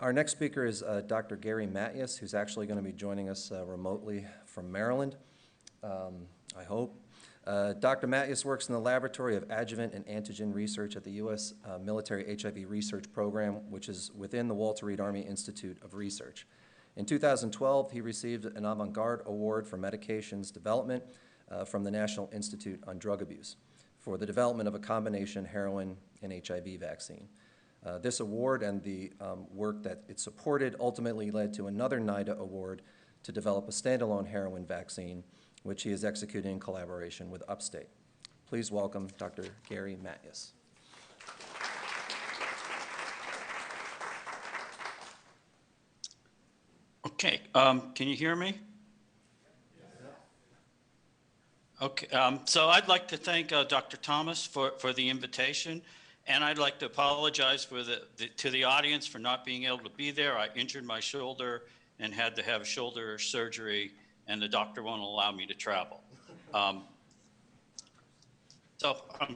Our next speaker is Dr. Gary Mattias, who's actually going to be joining us remotely from Maryland, I hope. Dr. Mattias works in the Laboratory of Adjuvant and Antigen Research at the U.S. Military HIV Research Program, which is within the Walter Reed Army Institute of Research. In 2012, he received an Avant-Garde Award for Medications Development from the National Institute on Drug Abuse for the development of a combination heroin and HIV vaccine. This award and the work that it supported ultimately led to another NIDA award to develop a standalone heroin vaccine, which he is executing in collaboration with Upstate. Please welcome Dr. Gary Mattias. Okay, can you hear me? Okay, so I'd like to thank Dr. Thomas for the invitation, and I'd like to apologize for to the audience for not being able to be there. I injured my shoulder and had to have shoulder surgery, and the doctor won't allow me to travel. So I'm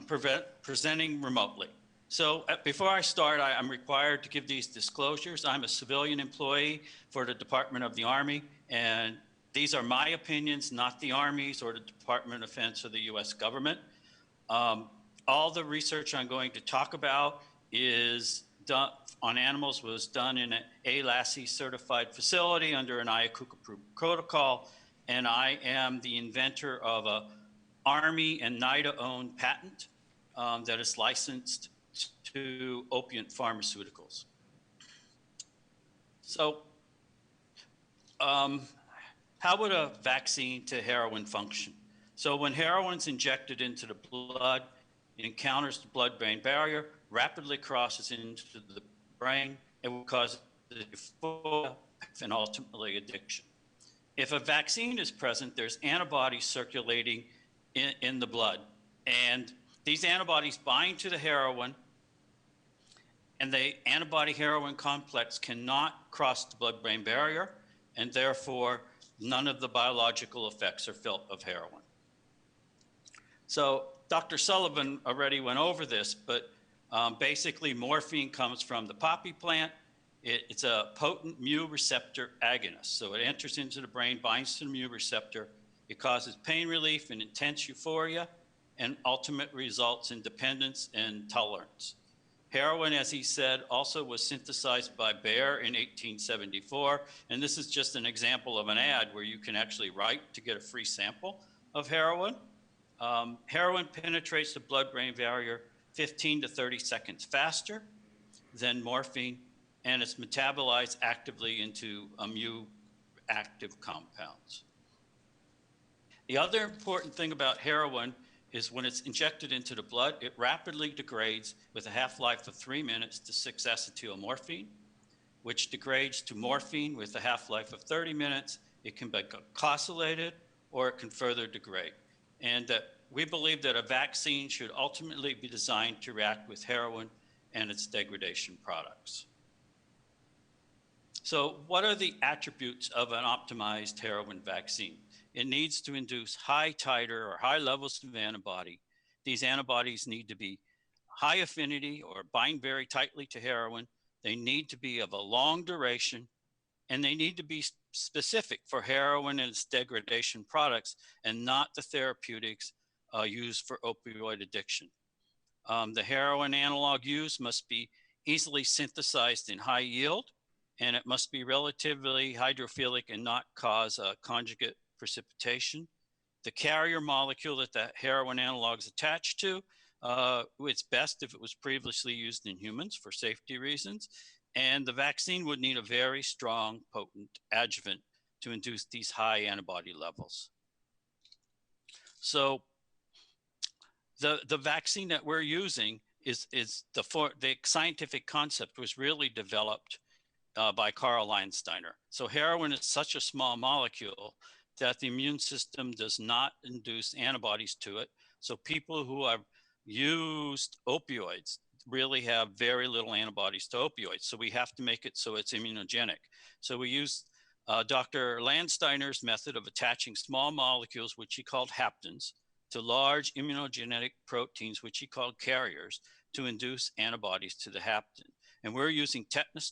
presenting remotely. So before I start, I'm required to give these disclosures. I'm a civilian employee for the Department of the Army, and these are my opinions, not the Army's or the Department of Defense or the US government. All the research I'm going to talk about is done on animals was done in an ALASI certified facility under an IACUC approved protocol, and I am the inventor of a Army and NIDA owned patent that is licensed to opiate pharmaceuticals. So how would a vaccine to heroin function? So when heroin's injected into the blood, it encounters the blood-brain barrier, rapidly crosses into the brain, and will cause euphoria and ultimately addiction. If a vaccine is present, there's antibodies circulating in the blood, and these antibodies bind to the heroin, and the antibody heroin complex cannot cross the blood-brain barrier, and therefore none of the biological effects are felt of heroin. So Dr. Sullivan already went over this, but basically morphine comes from the poppy plant. It's a potent mu receptor agonist. So it enters into the brain, binds to the mu receptor. It causes pain relief and intense euphoria, and ultimately results in dependence and tolerance. Heroin, as he said, also was synthesized by Bayer in 1874. And this is just an example of an ad where you can actually write to get a free sample of heroin. Heroin penetrates the blood-brain barrier 15 to 30 seconds faster than morphine, and it's metabolized actively into mu-active compounds. The other important thing about heroin is when it's injected into the blood, it rapidly degrades with a half-life of 3 minutes to 6-acetylmorphine, which degrades to morphine with a half-life of 30 minutes. It can be glycosylated or it can further degrade. And we believe that a vaccine should ultimately be designed to react with heroin and its degradation products. So what are the attributes of an optimized heroin vaccine? It needs to induce high titer or high levels of antibody. These antibodies need to be high affinity or bind very tightly to heroin. They need to be of a long duration, and they need to be specific for heroin and its degradation products and not the therapeutics used for opioid addiction. The heroin analog used must be easily synthesized in high yield, and it must be relatively hydrophilic and not cause conjugate precipitation. The carrier molecule that the heroin analog is attached to, it's best if it was previously used in humans for safety reasons. And the vaccine would need a very strong, potent adjuvant to induce these high antibody levels. So the vaccine that we're using is the scientific concept was really developed by Carl Landsteiner. So heroin is such a small molecule that the immune system does not induce antibodies to it. So people who have used opioids really have very little antibodies to opioids. So we have to make it so it's immunogenic. So we use Dr. Landsteiner's method of attaching small molecules, which he called haptens, to large immunogenic proteins, which he called carriers, to induce antibodies to the hapten. And we're using tetanus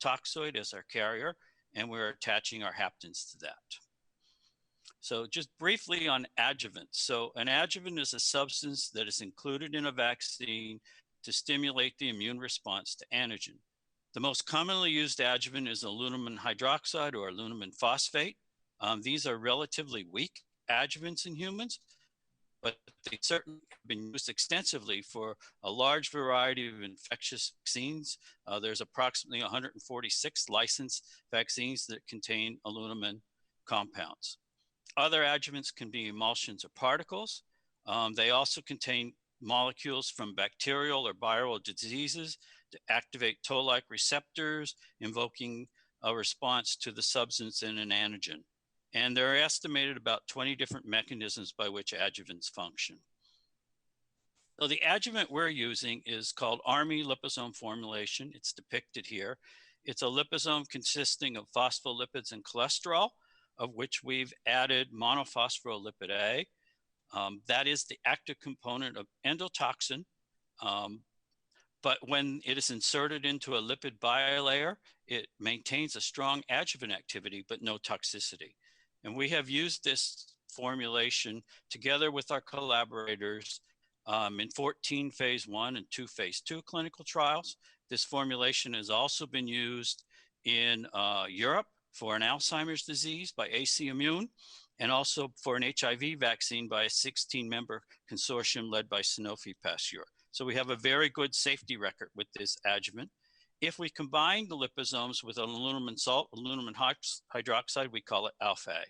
toxoid as our carrier, and we're attaching our haptens to that. So just briefly on adjuvants. So an adjuvant is a substance that is included in a vaccine to stimulate the immune response to antigen. The most commonly used adjuvant is aluminum hydroxide or aluminum phosphate. These are relatively weak adjuvants in humans, but they certainly have been used extensively for a large variety of infectious vaccines. There's approximately 146 licensed vaccines that contain aluminum compounds. Other adjuvants can be emulsions or particles. They also contain molecules from bacterial or viral diseases to activate toll-like receptors, invoking a response to the substance in an antigen. And there are estimated about 20 different mechanisms by which adjuvants function. So the adjuvant we're using is called Army liposome formulation. It's depicted here. It's a liposome consisting of phospholipids and cholesterol, of which we've added monophospholipid A. That is the active component of endotoxin. But when it is inserted into a lipid bilayer, it maintains a strong adjuvant activity, but no toxicity. And we have used this formulation together with our collaborators in 14 phase 1 and 2 phase 2 clinical trials. This formulation has also been used in Europe for an Alzheimer's disease by AC Immune, and also for an HIV vaccine by a 16-member consortium led by Sanofi Pasteur. So we have a very good safety record with this adjuvant. If we combine the liposomes with an aluminum salt, aluminum hydroxide, we call it alpha A.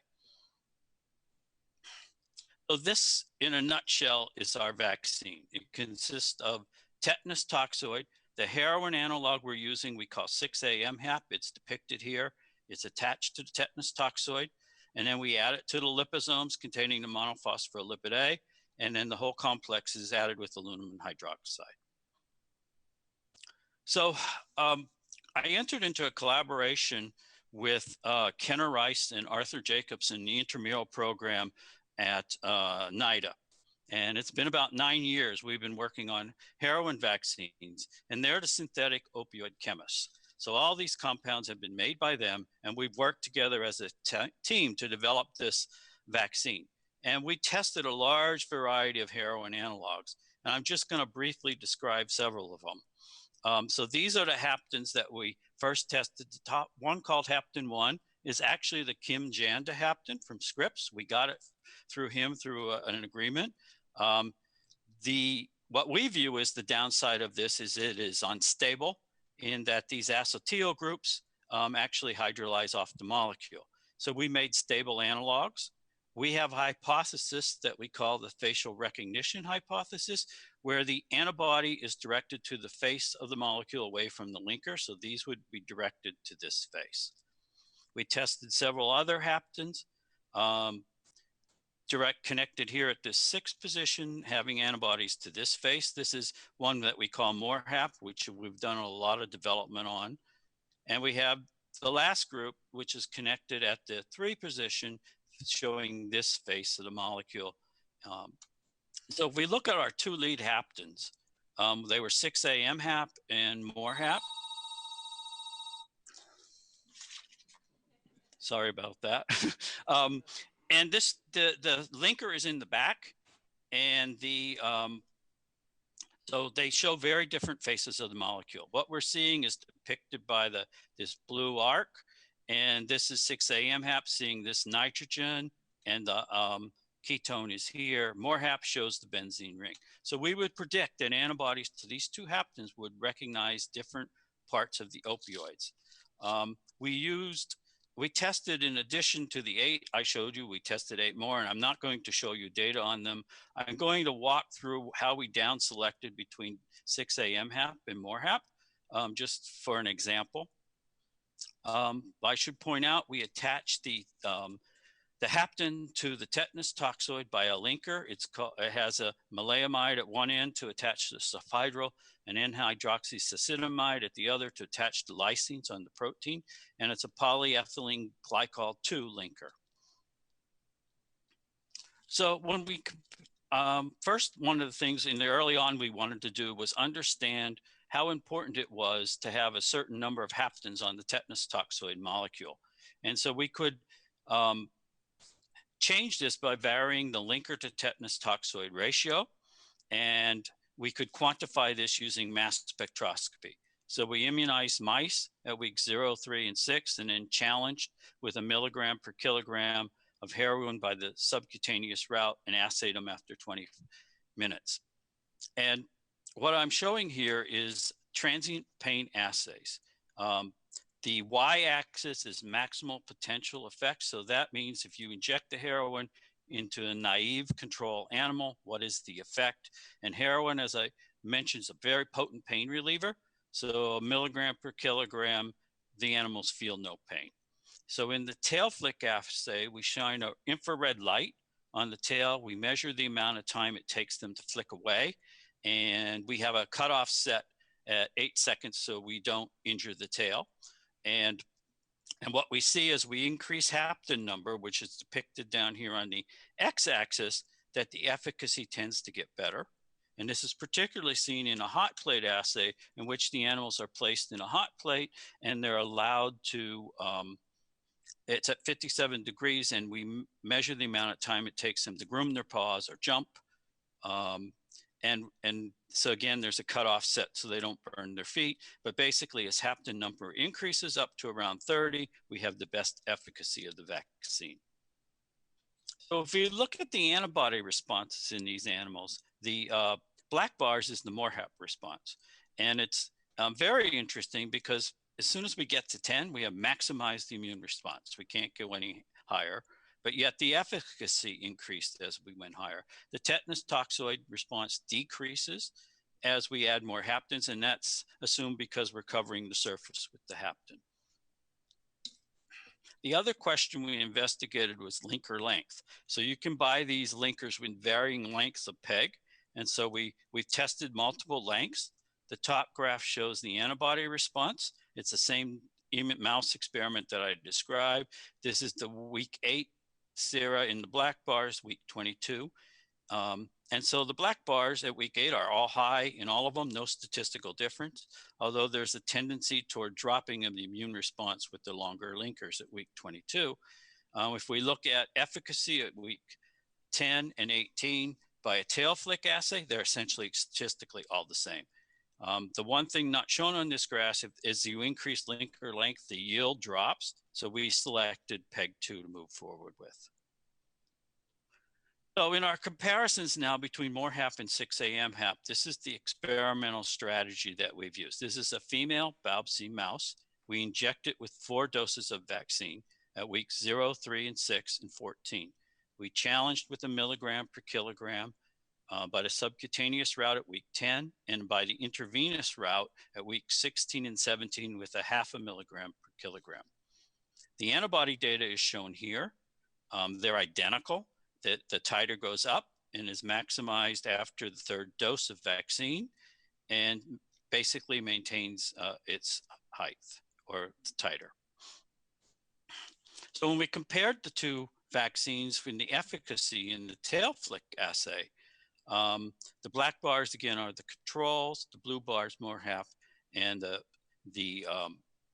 So this, in a nutshell, is our vaccine. It consists of tetanus toxoid. The heroin analog we're using, we call 6-AMHAP. It's depicted here. It's attached to the tetanus toxoid. And then we add it to the liposomes containing the monophospholipid A. And then the whole complex is added with aluminum hydroxide. So I entered into a collaboration with Kenner Rice and Arthur Jacobs in the intramural program at NIDA. And it's been about 9 years we've been working on heroin vaccines, and they're the synthetic opioid chemists. So all these compounds have been made by them, and we've worked together as a team to develop this vaccine. And we tested a large variety of heroin analogs, and I'm just going to briefly describe several of them. So these are the haptens that we first tested. The top one, called Hapten 1, is actually the Kim Janda hapten from Scripps. We got it through him through an agreement. What we view as the downside of this is it is unstable in that these acetyl groups actually hydrolyze off the molecule. So we made stable analogs. We have a hypothesis that we call the facial recognition hypothesis, where the antibody is directed to the face of the molecule away from the linker. So these would be directed to this face. We tested several other haptens, direct connected here at this 6th position, having antibodies to this face. This is one that we call MORHAP, which we've done a lot of development on. And we have the last group, which is connected at the 3 position, showing this face of the molecule. So if we look at our 2 lead haptens, they were 6-AMHAP and MORHAP. Sorry about that. And the linker is in the back, and so they show very different faces of the molecule. What we're seeing is depicted by this blue arc, and this is 6-AMHAP, seeing this nitrogen, and the ketone is here. MORHAP shows the benzene ring. So we would predict that antibodies to these 2 haptens would recognize different parts of the opioids. We tested, in addition to the 8 I showed you, we tested 8 more, and I'm not going to show you data on them. I'm going to walk through how we down selected between 6-AMHAP and MORHAP, just for an example. I should point out we attached the hapten to the tetanus toxoid by a linker. It has a maleimide at one end to attach the sulfhydryl, and N-hydroxysuccinimide at the other to attach the lysines on the protein, and it's a polyethylene glycol 2 linker. So when we first, one of the things in the early on we wanted to do was understand how important it was to have a certain number of haptens on the tetanus toxoid molecule. And so we could change this by varying the linker to tetanus toxoid ratio, and we could quantify this using mass spectroscopy. So we immunized mice at weeks 0, 3, and 6, and then challenged with 1 milligram per kilogram of heroin by the subcutaneous route and assayed them after 20 minutes. And what I'm showing here is transient pain assays. The y-axis is maximal potential effect. So that means if you inject the heroin into a naive control animal, what is the effect? And heroin, as I mentioned, is a very potent pain reliever. So 1 milligram per kilogram, the animals feel no pain. So in the tail flick assay, we shine an infrared light on the tail. We measure the amount of time it takes them to flick away. And we have a cutoff set at 8 seconds so we don't injure the tail. And what we see as we increase hapten number, which is depicted down here on the x-axis, that the efficacy tends to get better. And this is particularly seen in a hot plate assay in which the animals are placed in a hot plate and they're allowed to, it's at 57 degrees, and we measure the amount of time it takes them to groom their paws or jump. And so again, there's a cutoff set so they don't burn their feet. But basically, as hapten number increases up to around 30, we have the best efficacy of the vaccine. So if you look at the antibody responses in these animals, the black bars is the MORHAP response. And it's very interesting because as soon as we get to 10, we have maximized the immune response. We can't go any higher. But yet the efficacy increased as we went higher. The tetanus toxoid response decreases as we add more haptens, and that's assumed because we're covering the surface with the hapten. The other question we investigated was linker length. So you can buy these linkers with varying lengths of PEG, and so we've tested multiple lengths. The top graph shows the antibody response. It's the same mouse experiment that I described. This is the week 8 sera in the black bars, week 22. And so the black bars at week 8 are all high in all of them, no statistical difference, although there's a tendency toward dropping of the immune response with the longer linkers at week 22. If we look at efficacy at week 10 and 18 by a tail flick assay, they're essentially statistically all the same. The one thing not shown on this graph is you increase linker length, the yield drops. So we selected PEG2 to move forward with. So in our comparisons now between MORHAP and 6-AM HAP, this is the experimental strategy that we've used. This is a female BALB/c mouse. We inject it with 4 doses of vaccine at weeks 0, 3, and 6, and 14. We challenged with 1 milligram per kilogram by the subcutaneous route at week 10 and by the intravenous route at week 16 and 17 with 0.5 milligram per kilogram. The antibody data is shown here. They're identical. The titer goes up and is maximized after the 3rd dose of vaccine and basically maintains its height or titer. So when we compared the 2 vaccines from the efficacy in the tail flick assay, the black bars again are the controls, the blue bars MORHAP, and the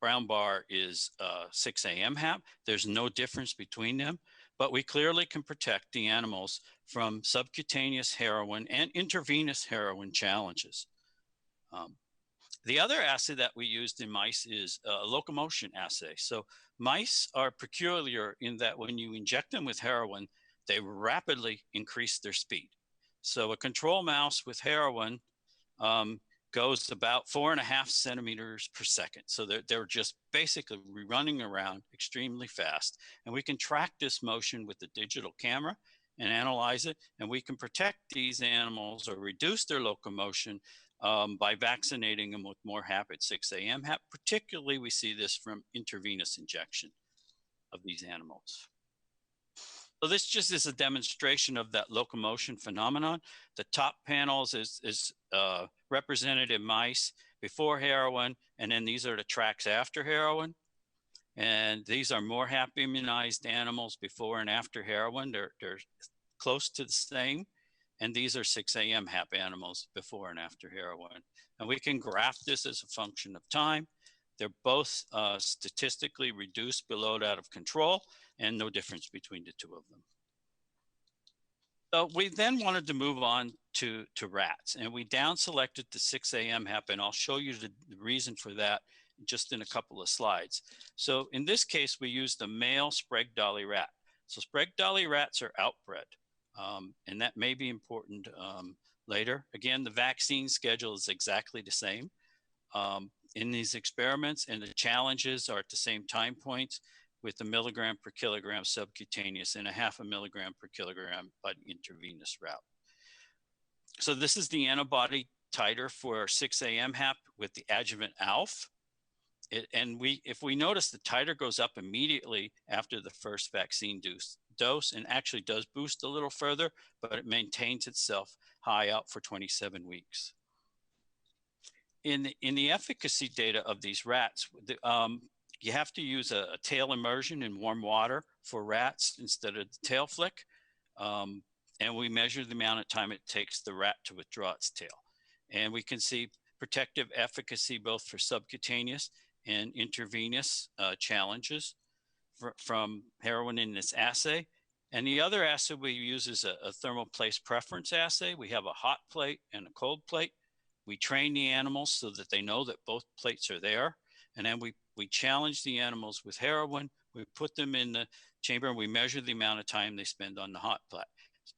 brown bar is 6-AM HAP. There's no difference between them, but we clearly can protect the animals from subcutaneous heroin and intravenous heroin challenges. The other assay that we used in mice is a locomotion assay. So mice are peculiar in that when you inject them with heroin, they rapidly increase their speed. So a control mouse with heroin goes about 4.5 centimeters per second. So they're just basically running around extremely fast. And we can track this motion with the digital camera and analyze it. And we can protect these animals or reduce their locomotion by vaccinating them with MORHAP at 6-AM HAP. Particularly, we see this from intravenous injection of these animals. So this just is a demonstration of that locomotion phenomenon. The top panels is representative mice before heroin, and then these are the tracks after heroin. And these are MORHAP immunized animals before and after heroin. They're close to the same. And these are 6 a.m. HAP animals before and after heroin. And we can graph this as a function of time. They're both statistically reduced below that of control, and no difference between the two of them. So we then wanted to move on to rats, and we down selected the 6 a.m. HAP, and I'll show you the reason for that just in a couple of slides. So in this case, we used a male Sprague Dawley rat. So Sprague Dawley rats are outbred, and that may be important later. Again, the vaccine schedule is exactly the same in these experiments, and the challenges are at the same time points with a milligram per kilogram subcutaneous and a 0.5 milligram per kilogram by intravenous route. So this is the antibody titer for 6 a.m. HAP with the adjuvant ALF. If we notice, the titer goes up immediately after the first vaccine dose and actually does boost a little further, but it maintains itself high out for 27 weeks. In the efficacy data of these rats, you have to use a tail immersion in warm water for rats instead of the tail flick. And we measure the amount of time it takes the rat to withdraw its tail. And we can see protective efficacy both for subcutaneous and intravenous challenges from heroin in this assay. And the other assay we use is a thermal place preference assay. We have a hot plate and a cold plate. We train the animals so that they know that both plates are there. And then we challenge the animals with heroin. We put them in the chamber and we measure the amount of time they spend on the hot plate.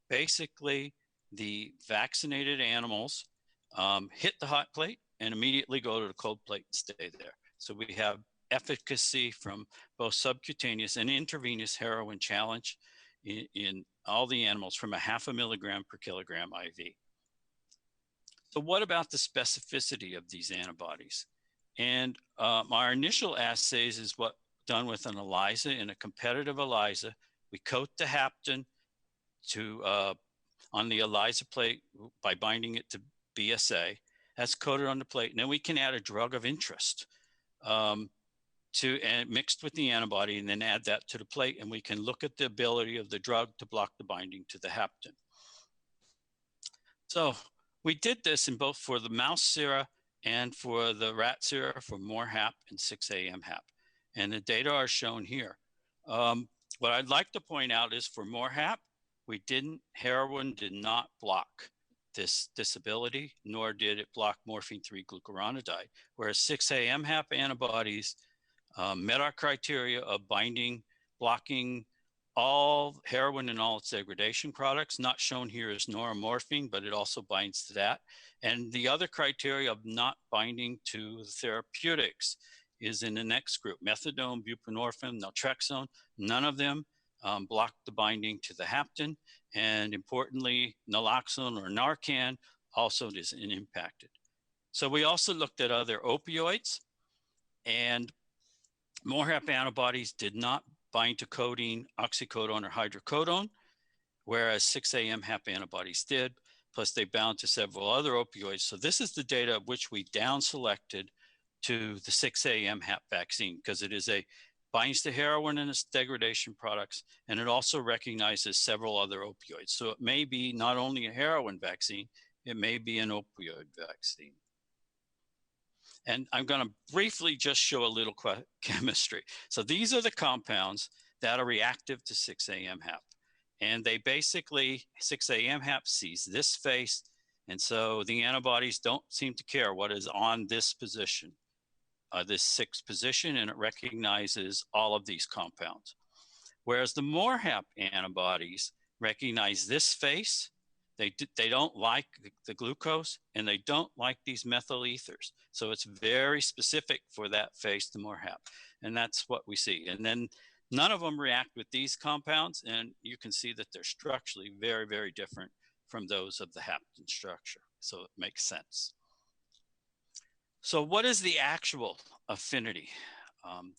Basically, the vaccinated animals hit the hot plate and immediately go to the cold plate and stay there. So we have efficacy from both subcutaneous and intravenous heroin challenge in all the animals from a 0.5 milligram per kilogram IV. So what about the specificity of these antibodies? And our initial assays is what done with an ELISA, in a competitive ELISA. We coat the hapten on the ELISA plate by binding it to BSA. That's coated on the plate. And then we can add a drug of interest and mixed with the antibody, and then add that to the plate. And we can look at the ability of the drug to block the binding to the hapten. So we did this in both for the mouse sera and for the rat sera for MORE HAP and 6 a.m. HAP. And the data are shown here. What I'd like to point out is for MORE HAP, heroin did not block this disability, nor did it block morphine-3 glucuronidase, whereas 6 a.m. HAP antibodies met our criteria of binding, blocking all heroin and all its degradation products. Not shown here is noromorphine, but it also binds to that. And the other criteria of not binding to the therapeutics is in the next group: methadone, buprenorphine, naltrexone. None of them block the binding to the hapten. And importantly, naloxone or Narcan also isn't impacted. So we also looked at other opioids, and MORE HAP antibodies did not bind to codeine, oxycodone, or hydrocodone, whereas 6 a.m. HAP antibodies did, plus they bound to several other opioids. So this is the data which we down selected to the 6 a.m. HAP vaccine, because it is binds to heroin and its degradation products, and it also recognizes several other opioids. So it may be not only a heroin vaccine, it may be an opioid vaccine. And I'm going to briefly just show a little chemistry. So these are the compounds that are reactive to 6 a.m. HAP. And they basically, 6 a.m. HAP sees this face, and so the antibodies don't seem to care what is on this position, this 6th position, and it recognizes all of these compounds. Whereas the MORE HAP antibodies recognize this face. They don't like the glucose, and they don't like these methyl ethers. So it's very specific for that face, the MORE HAP. And that's what we see. And then none of them react with these compounds, and you can see that they're structurally very, very different from those of the hapten structure. So it makes sense. So what is the actual affinity?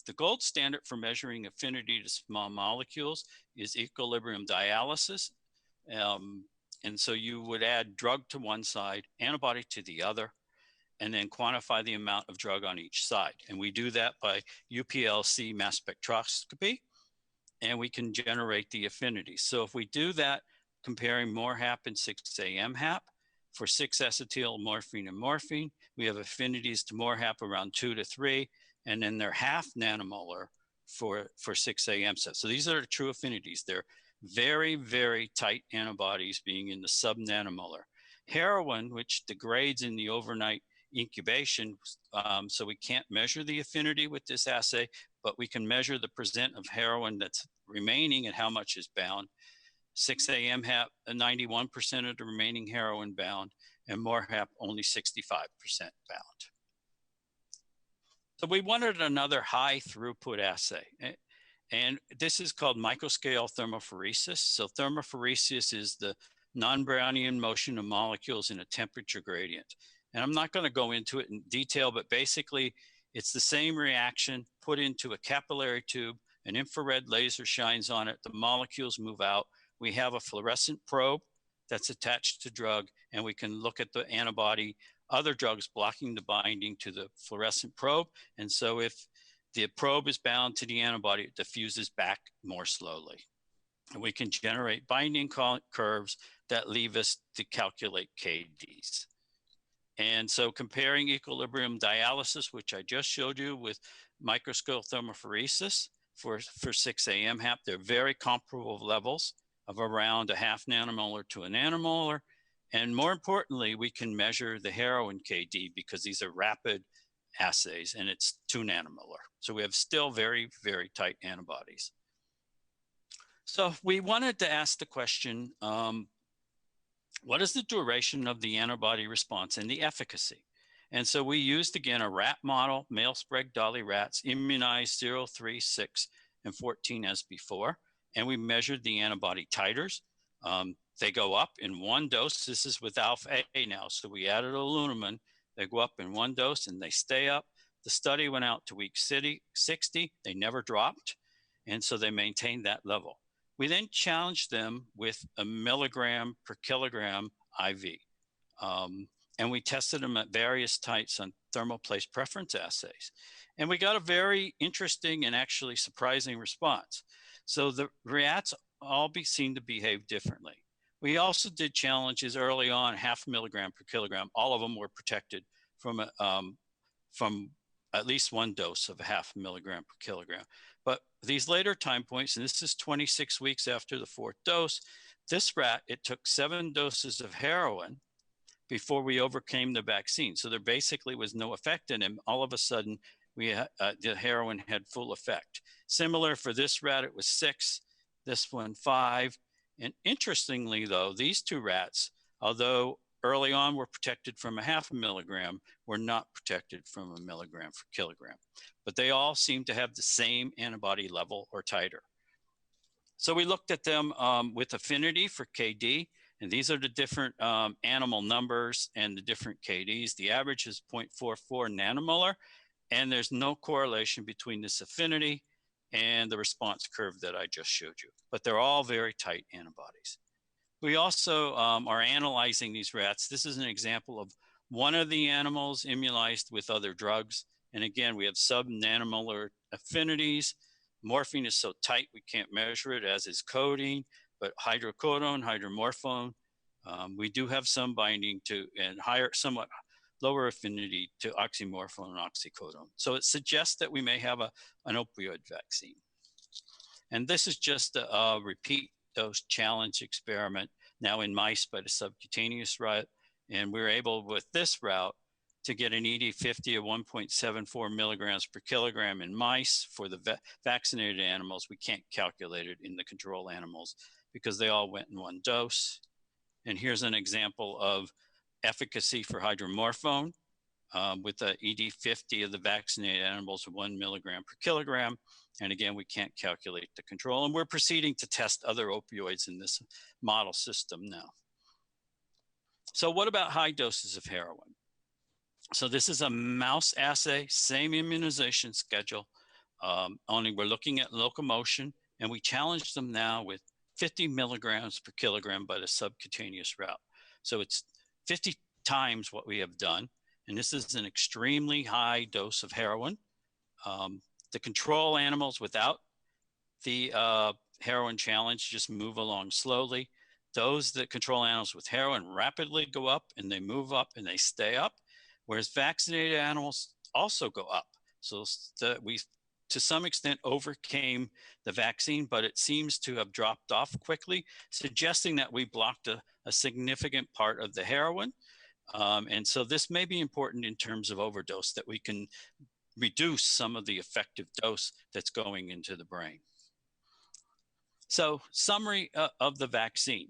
The gold standard for measuring affinity to small molecules is equilibrium dialysis. And so you would add drug to one side, antibody to the other, and then quantify the amount of drug on each side. And we do that by UPLC mass spectroscopy, and we can generate the affinity. So if we do that comparing MORHAP and 6-AMHAP. For 6-acetyl-morphine and morphine, we have affinities to MORHAP around 2 to 3, and then they're half nanomolar for 6-AMHAP. So these are the true affinities. They're very, very tight antibodies being in the sub-nanomolar. Heroin, which degrades in the overnight incubation, so we can't measure the affinity with this assay, but we can measure the percent of heroin that's remaining and how much is bound. 6-AMHAP, 91% of the remaining heroin bound, and MORHAP only 65% bound. So we wanted another high throughput assay, and this is called microscale thermophoresis. So thermophoresis is the non-Brownian motion of molecules in a temperature gradient. And I'm not going to go into it in detail, but basically it's the same reaction put into a capillary tube, an infrared laser shines on it, the molecules move out. We have a fluorescent probe that's attached to drug, and we can look at the antibody, other drugs blocking the binding to the fluorescent probe. And so if the probe is bound to the antibody, it diffuses back more slowly. And we can generate binding curves that leave us to calculate KDs. And so comparing equilibrium dialysis, which I just showed you, with microscale thermophoresis for 6-AMHAP, they're very comparable levels of around a half nanomolar to a nanomolar. And more importantly, we can measure the heroin KD because these are rapid assays and it's 2 nanomolar. So we have still very, very tight antibodies. So we wanted to ask the question, what is the duration of the antibody response and the efficacy? And so we used, again, a rat model, male Sprague Dawley rats, immunized 0, 3, 6, and 14 as before. And we measured the antibody titers. They go up in one dose. This is with alpha A now. So we added aluminum. They go up in one dose and they stay up. The study went out to week 60. They never dropped. And so they maintained that level. We then challenged them with a milligram per kilogram IV. And we tested them at various types on thermal place preference assays. And we got a very interesting and actually surprising response. So the rats all seemed to behave differently. We also did challenges early on, 0.5 milligram per kilogram. All of them were protected from at least one dose of 0.5 milligram per kilogram. But these later time points, and this is 26 weeks after the 4th dose, this rat, it took 7 doses of heroin before we overcame the vaccine. So there basically was no effect in him. All of a sudden, the heroin had full effect. Similar for this rat, it was 6, this one 5. And interestingly, though, these 2 rats, although early on were protected from 0.5 milligram, were not protected from 1 milligram per kilogram. But they all seem to have the same antibody level or titer. So we looked at them with affinity for KD, and these are the different animal numbers and the different KDs. The average is 0.44 nanomolar, and there's no correlation between this affinity and the response curve that I just showed you. But they're all very tight antibodies. We also are analyzing these rats. This is an example of one of the animals immunized with other drugs. And again, we have sub-nanomolar affinities. Morphine is so tight we can't measure it, as is codeine, but hydrocodone, hydromorphone, we do have some binding to and somewhat lower affinity to oxymorphone and oxycodone. So it suggests that we may have an opioid vaccine. And this is just a repeat dose challenge experiment, now in mice by the subcutaneous route. And we're able with this route to get an ED50 of 1.74 milligrams per kilogram in mice. For the vaccinated animals, we can't calculate it in the control animals because they all went in one dose. And here's an example of efficacy for hydromorphone with the ED50 of the vaccinated animals of 1 milligram per kilogram. And again, we can't calculate the control. And we're proceeding to test other opioids in this model system now. So what about high doses of heroin? So this is a mouse assay, same immunization schedule, only we're looking at locomotion, and we challenge them now with 50 milligrams per kilogram by the subcutaneous route. So it's 50 times what we have done. And this is an extremely high dose of heroin. The control animals without the heroin challenge just move along slowly. those that control animals with heroin rapidly go up and they move up and they stay up, whereas vaccinated animals also go up. So we, to some extent, overcame the vaccine, but it seems to have dropped off quickly, suggesting that we blocked a significant part of the heroin. And so this may be important in terms of overdose, that we can reduce some of the effective dose that's going into the brain. So summary of the vaccine,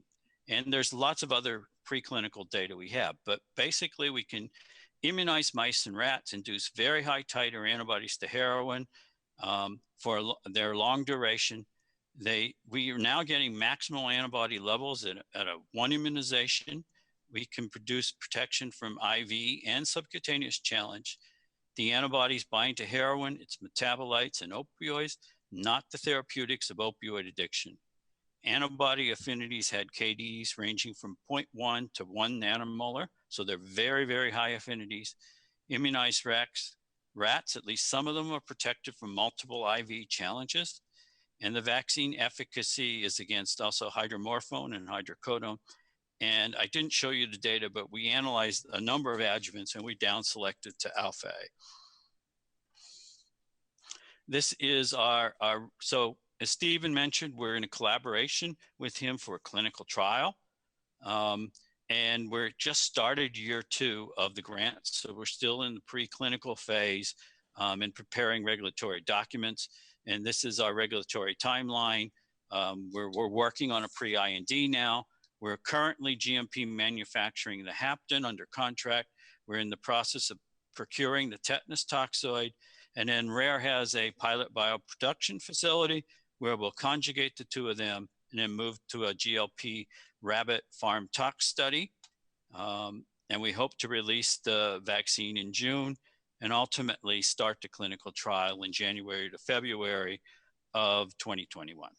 and there's lots of other preclinical data we have, but basically we can immunize mice and rats, induce very high titer antibodies to heroin for their long duration. We are now getting maximal antibody levels at a one immunization. We can produce protection from IV and subcutaneous challenge. The antibodies bind to heroin, its metabolites, and opioids, not the therapeutics of opioid addiction. Antibody affinities had KDs ranging from 0.1 to 1 nanomolar, so they're very, very high affinities. Immunized rats, at least some of them, are protected from multiple IV challenges. And the vaccine efficacy is against also hydromorphone and hydrocodone. And I didn't show you the data, but we analyzed a number of adjuvants and we down selected to alpha A. This is so as Stephen mentioned, we're in a collaboration with him for a clinical trial. And we're just started year 2 of the grant. So we're still in the preclinical phase and preparing regulatory documents. And this is our regulatory timeline. We're working on a pre-IND now. We're currently GMP manufacturing the Hapten under contract. We're in the process of procuring the tetanus toxoid. And then Rare has a pilot bioproduction facility where we'll conjugate the 2 of them and then move to a GLP rabbit farm tox study. And we hope to release the vaccine in June and ultimately start the clinical trial in January to February of 2021.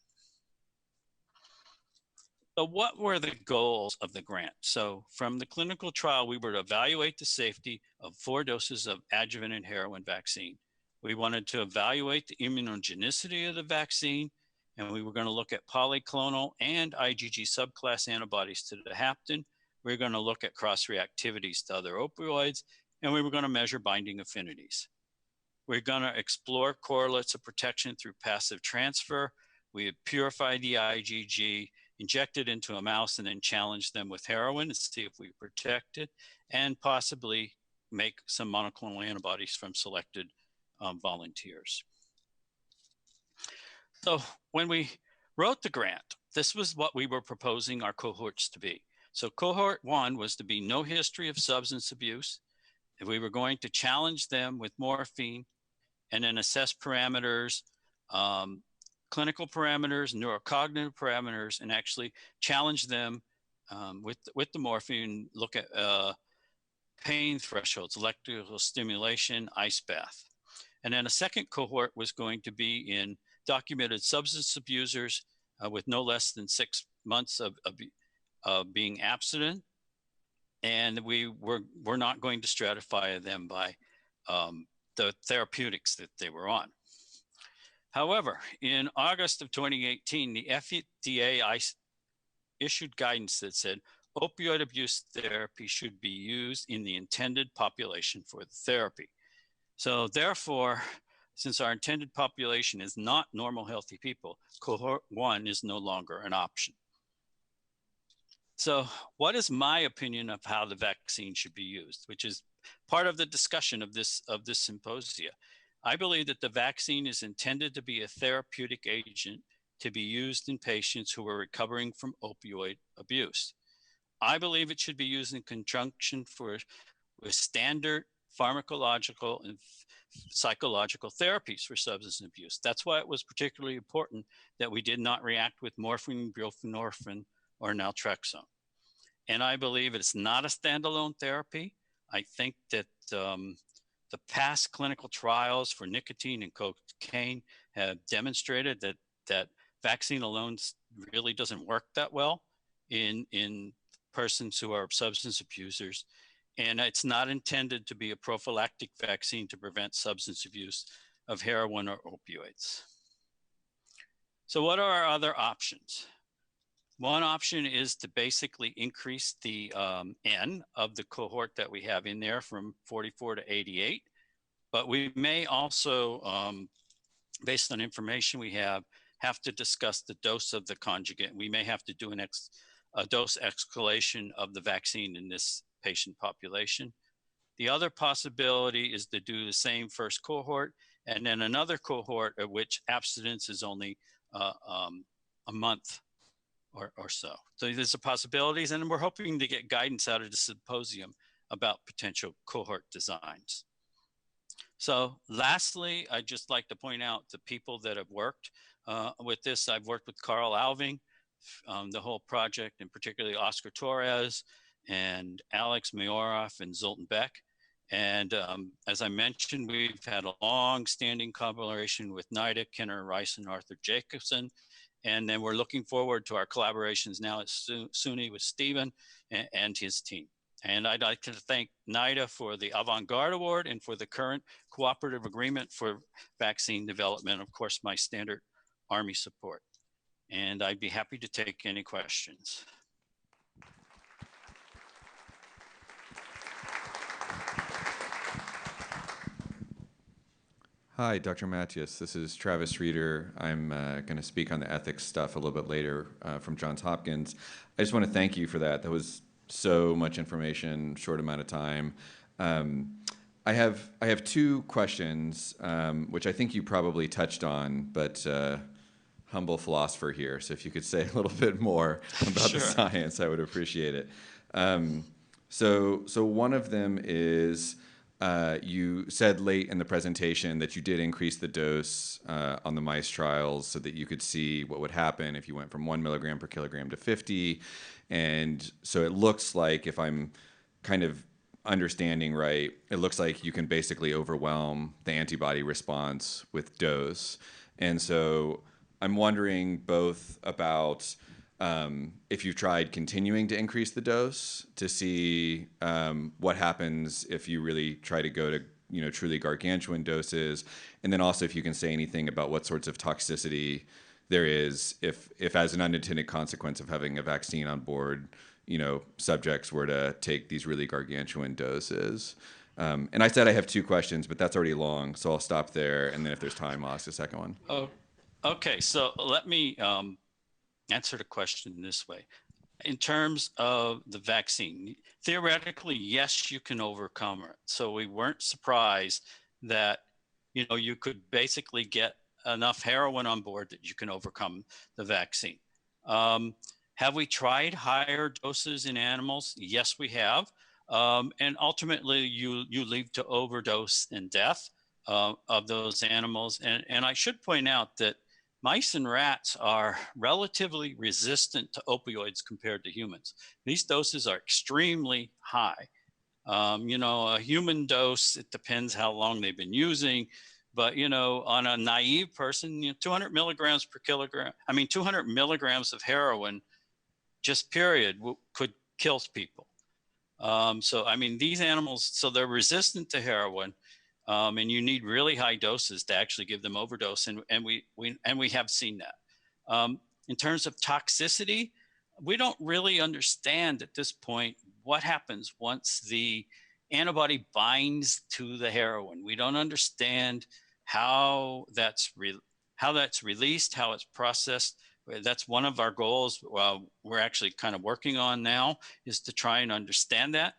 So what were the goals of the grant? So from the clinical trial, we were to evaluate the safety of 4 doses of adjuvant and heroin vaccine. We wanted to evaluate the immunogenicity of the vaccine, and we were going to look at polyclonal and IgG subclass antibodies to the Hapten. We were going to look at cross-reactivities to other opioids, and we were going to measure binding affinities. We're going to explore correlates of protection through passive transfer. We had purified the IgG, injected into a mouse, and then challenged them with heroin to see if we protected, and possibly make some monoclonal antibodies from selected volunteers. So when we wrote the grant, this was what we were proposing our cohorts to be. So cohort 1 was to be no history of substance abuse. And we were going to challenge them with morphine and then assess parameters, clinical parameters, neurocognitive parameters, and actually challenge them with the morphine, look at pain thresholds, electrical stimulation, ice bath. And then a second cohort was going to be in documented substance abusers with no less than 6 months of being abstinent. And we're not going to stratify them by the therapeutics that they were on. However, in August of 2018, the FDA issued guidance that said opioid abuse therapy should be used in the intended population for the therapy. So therefore, since our intended population is not normal healthy people, cohort 1 is no longer an option. So what is my opinion of how the vaccine should be used, which is part of the discussion of this symposia? I believe that the vaccine is intended to be a therapeutic agent to be used in patients who are recovering from opioid abuse. I believe it should be used in conjunction with standard pharmacological and psychological therapies for substance abuse. That's why it was particularly important that we did not react with morphine, buprenorphine, or naltrexone. And I believe it's not a standalone therapy. I think that the past clinical trials for nicotine and cocaine have demonstrated that vaccine alone really doesn't work that well in persons who are substance abusers. And it's not intended to be a prophylactic vaccine to prevent substance abuse of heroin or opioids. So what are our other options? One option is to basically increase the N of the cohort that we have in there from 44 to 88. But we may also, based on information we have to discuss the dose of the conjugate. We may have to do a dose escalation of the vaccine in this patient population. The other possibility is to do the same first cohort and then another cohort at which abstinence is only a month or so. So there's the possibilities, and we're hoping to get guidance out of the symposium about potential cohort designs. So lastly, I'd just like to point out the people that have worked with this. I've worked with Carl Alving, the whole project, and particularly Oscar Torres and Alex Mayorov and Zoltan Beck. And as I mentioned, we've had a long-standing collaboration with NIDA, Kenner Rice, and Arthur Jacobson. And then we're looking forward to our collaborations now at SUNY with Stephen and his team. And I'd like to thank NIDA for the Avant-Garde Award and for the current cooperative agreement for vaccine development, of course, my standard Army support. And I'd be happy to take any questions. Hi, Dr. Mattias. This is Travis Reeder. I'm going to speak on the ethics stuff a little bit later from Johns Hopkins. I just want to thank you for that. That was so much information, short amount of time. I have two questions, which I think you probably touched on, but humble philosopher here. So if you could say a little bit more about the science, I would appreciate it. So one of them is, you said late in the presentation that you did increase the dose on the mice trials so that you could see what would happen if you went from 1 milligram per kilogram to 50. And so it looks like, if I'm kind of understanding right, it looks like you can basically overwhelm the antibody response with dose. And so I'm wondering both about if you've tried continuing to increase the dose to see what happens if you really try to go to truly gargantuan doses, and then also if you can say anything about what sorts of toxicity there is if as an unintended consequence of having a vaccine on board, subjects were to take these really gargantuan doses. And I said I have two questions, but that's already long, so I'll stop there, and then if there's time, I'll ask a second one. Oh, okay. So let me answer the question this way. In terms of the vaccine, theoretically, yes, you can overcome it. So we weren't surprised that, you could basically get enough heroin on board that you can overcome the vaccine. Have we tried higher doses in animals? Yes, we have. And ultimately, you lead to overdose and death of those animals. And I should point out that mice and rats are relatively resistant to opioids compared to humans. These doses are extremely high. A human dose, it depends how long they've been using, but, on a naive person, 200 milligrams per kilogram, 200 milligrams of heroin, just period, could kill people. These animals, so they're resistant to heroin. And you need really high doses to actually give them overdose, and we have seen that. In terms of toxicity, we don't really understand at this point what happens once the antibody binds to the heroin. We don't understand how that's released, how it's processed. That's one of our goals. We're actually kind of working on now, is to try and understand that.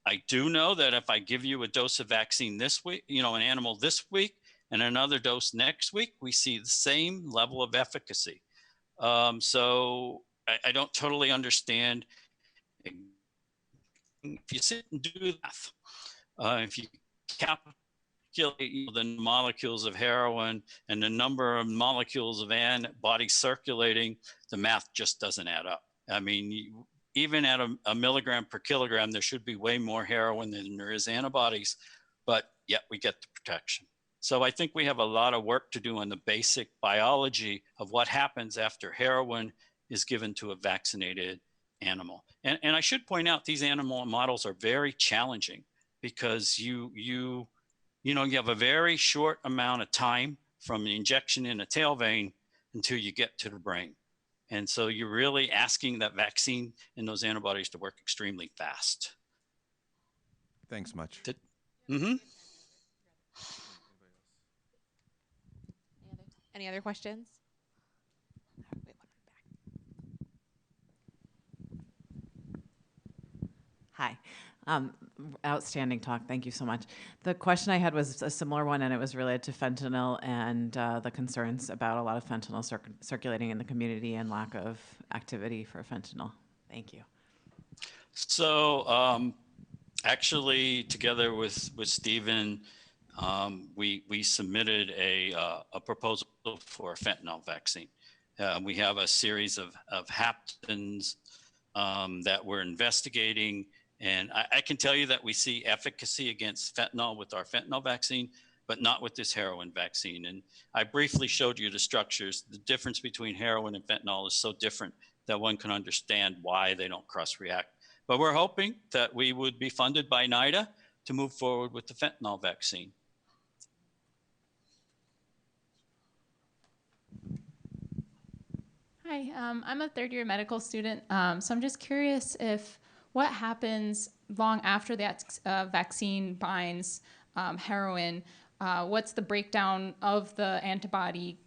I do know that if I give you a dose of vaccine this week, an animal this week, and another dose next week, we see the same level of efficacy. So I don't totally understand. If you sit and do that, if you calculate the molecules of heroin and the number of molecules of antibodies circulating, the math just doesn't add up. Even at a milligram per kilogram, there should be way more heroin than there is antibodies, but yet we get the protection. So I think we have a lot of work to do on the basic biology of what happens after heroin is given to a vaccinated animal. And I should point out, these animal models are very challenging because you have a very short amount of time from the injection in the tail vein until you get to the brain. And so you're really asking that vaccine and those antibodies to work extremely fast. Thanks much. Mm-hmm. Any other questions? Wait, one back. Hi. Outstanding talk. Thank you so much. The question I had was a similar one, and it was related to fentanyl and the concerns about a lot of fentanyl circulating in the community and lack of activity for fentanyl. Thank you. So actually, together with Stephen, we submitted a proposal for a fentanyl vaccine. We have a series of haptens that we're investigating. And I can tell you that we see efficacy against fentanyl with our fentanyl vaccine, but not with this heroin vaccine. And I briefly showed you the structures. The difference between heroin and fentanyl is so different that one can understand why they don't cross-react. But we're hoping that we would be funded by NIDA to move forward with the fentanyl vaccine. Hi, I'm a third-year medical student, so I'm just curious if what happens long after that vaccine binds heroin, what's the breakdown of the antibody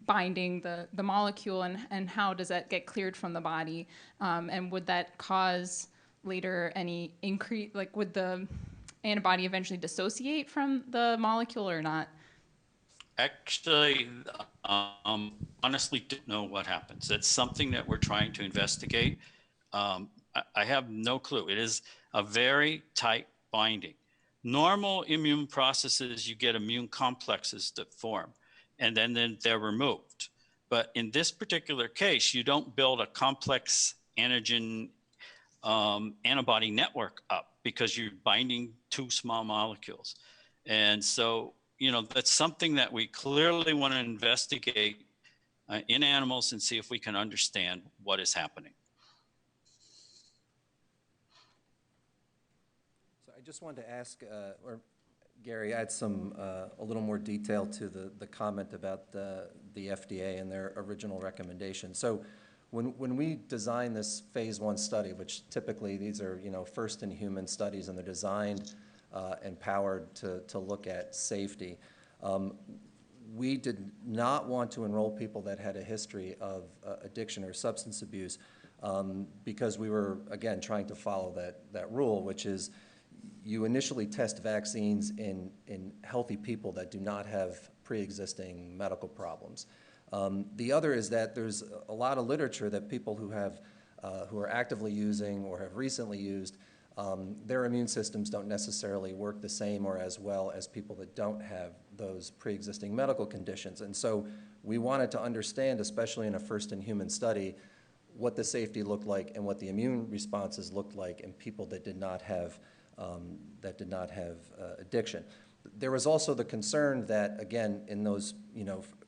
binding the molecule, and how does that get cleared from the body? And would that cause later any increase, like would the antibody eventually dissociate from the molecule or not? Actually, honestly, don't know what happens. It's something that we're trying to investigate. I have no clue. It is a very tight binding. Normal immune processes, you get immune complexes that form, and then they're removed. But in this particular case, you don't build a complex antigen antibody network up because you're binding two small molecules. And so, you know, that's something that we clearly want to investigate in animals and see if we can understand what is happening. So I just wanted to ask, or Gary, add some, a little more detail to the comment about the FDA and their original recommendation. So when we design this phase 1 study, which typically these are, you know, first in human studies, and they're designed and powered to look at safety, we did not want to enroll people that had a history of addiction or substance abuse because we were, again, trying to follow that rule, which is you initially test vaccines in healthy people that do not have pre-existing medical problems. The other is that there's a lot of literature that people who are actively using or have recently used, their immune systems don't necessarily work the same or as well as people that don't have those pre-existing medical conditions. And so we wanted to understand, especially in a first-in-human study, what the safety looked like and what the immune responses looked like in people that did not have addiction. There was also the concern that, again, in those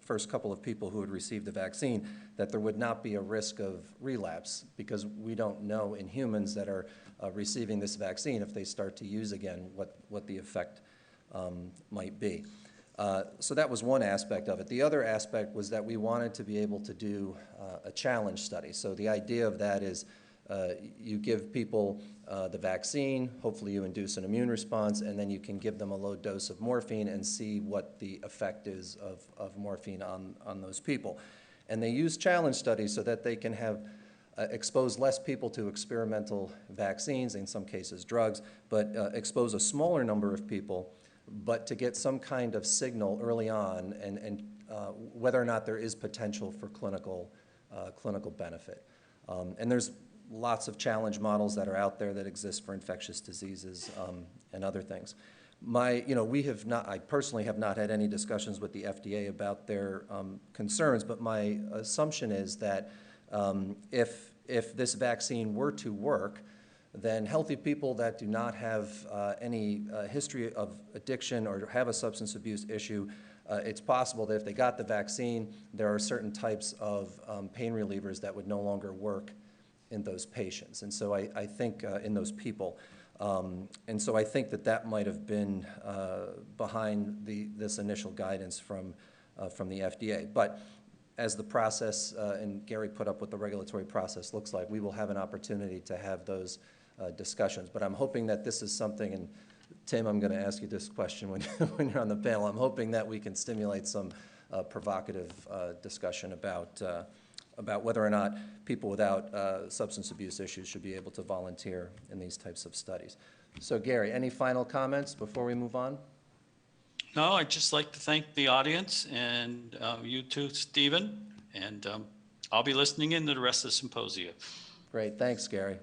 first couple of people who had received the vaccine, that there would not be a risk of relapse because we don't know in humans that are receiving this vaccine if they start to use again what the effect might be. So that was one aspect of it. The other aspect was that we wanted to be able to do a challenge study. So the idea of that is you give people the vaccine, hopefully you induce an immune response, and then you can give them a low dose of morphine and see what the effect is of morphine on those people. And they use challenge studies so that they can have expose less people to experimental vaccines, in some cases drugs, but expose a smaller number of people, but to get some kind of signal early on and whether or not there is potential for clinical benefit. And there's lots of challenge models that are out there that exist for infectious diseases and other things. I personally have not had any discussions with the FDA about their concerns, but my assumption is that if this vaccine were to work, then healthy people that do not have any history of addiction or have a substance abuse issue, it's possible that if they got the vaccine, there are certain types of pain relievers that would no longer work in those patients. And so I think in those people. And so I think that might have been behind this initial guidance from the FDA. But as the process, and Gary put up what the regulatory process looks like, we will have an opportunity to have those discussions. But I'm hoping that this is something, and Tim, I'm going to ask you this question when, when you're on the panel. I'm hoping that we can stimulate some provocative discussion about whether or not people without substance abuse issues should be able to volunteer in these types of studies. So Gary, any final comments before we move on? No, I'd just like to thank the audience and you too, Stephen. And I'll be listening in to the rest of the symposium. Great, thanks, Gary.